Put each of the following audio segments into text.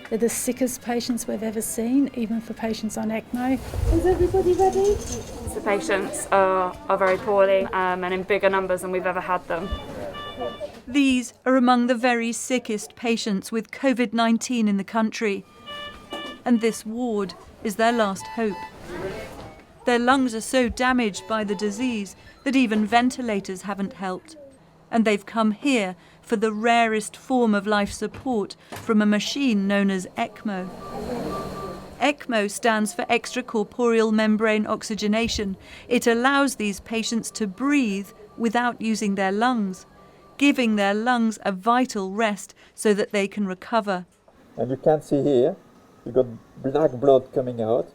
They're the sickest patients we've ever seen, even for patients on ECMO. Is everybody ready? The patients are very poorly and in bigger numbers than we've ever had them. These are among the very sickest patients with COVID-19 in the country. And this ward is their last hope. Their lungs are so damaged by the disease that even ventilators haven't helped. And they've come here for the rarest form of life support from a machine known as ECMO. ECMO stands for extracorporeal membrane oxygenation. It allows these patients to breathe without using their lungs, giving their lungs a vital rest so that they can recover. And you can see here, you've got black blood coming out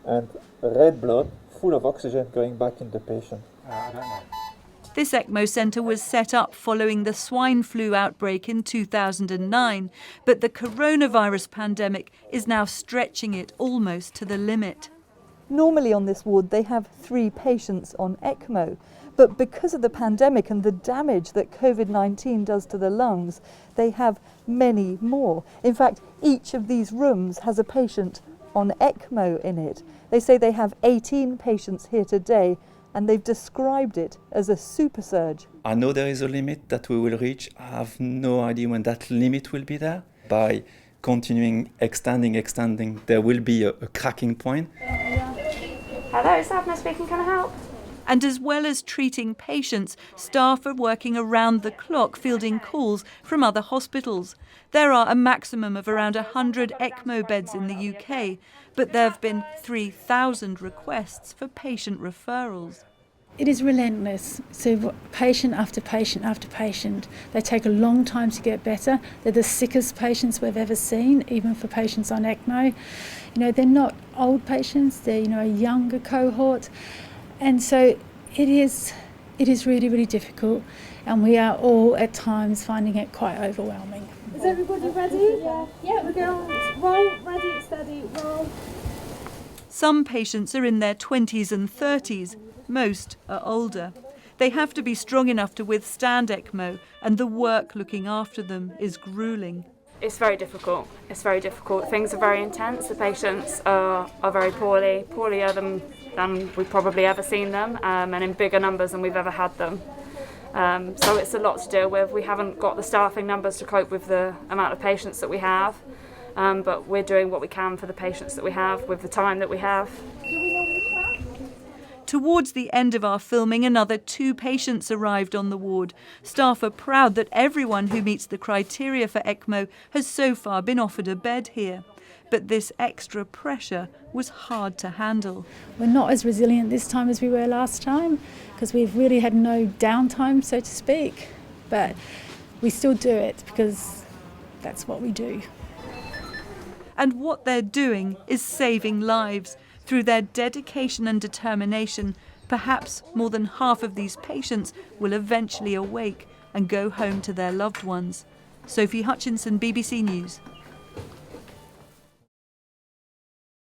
and red blood full of oxygen going back in the patient. I don't know. This ECMO centre was set up following the swine flu outbreak in 2009, but the coronavirus pandemic is now stretching it almost to the limit. Normally on this ward they have 3 patients on ECMO, but because of the pandemic and the damage that COVID-19 does to the lungs, they have many more. In fact, each of these rooms has a patient on ECMO in it. They say they have 18 patients here today, and they've described it as a super surge. I know there is a limit that we will reach. I have no idea when that limit will be there. By continuing, extending, there will be a cracking point. Hello, Savna speaking, can I help? And as well as treating patients, staff are working around the clock fielding calls from other hospitals. There are a maximum of around 100 ECMO beds in the UK, but there have been 3,000 requests for patient referrals. It is relentless. So patient after patient after patient. They take a long time to get better. They're the sickest patients we've ever seen, even for patients on ECMO. They're not old patients, they're, a younger cohort. And so it is really, really difficult, and we are all at times finding it quite overwhelming. Is everybody ready? Yeah, we're going. Roll, ready, steady, roll. Some patients are in their 20s and 30s, most are older. They have to be strong enough to withstand ECMO, and the work looking after them is gruelling. It's very difficult. Things are very intense. The patients are very poorlier than we've probably ever seen them, and in bigger numbers than we've ever had them. So it's a lot to deal with. We haven't got the staffing numbers to cope with the amount of patients that we have, but we're doing what we can for the patients that we have with the time that we have. Towards the end of our filming, another 2 patients arrived on the ward. Staff are proud that everyone who meets the criteria for ECMO has so far been offered a bed here. But this extra pressure was hard to handle. We're not as resilient this time as we were last time, because we've really had no downtime, so to speak. But we still do it because that's what we do. And what they're doing is saving lives. Through their dedication and determination, perhaps more than half of these patients will eventually awake and go home to their loved ones. Sophie Hutchinson, BBC News.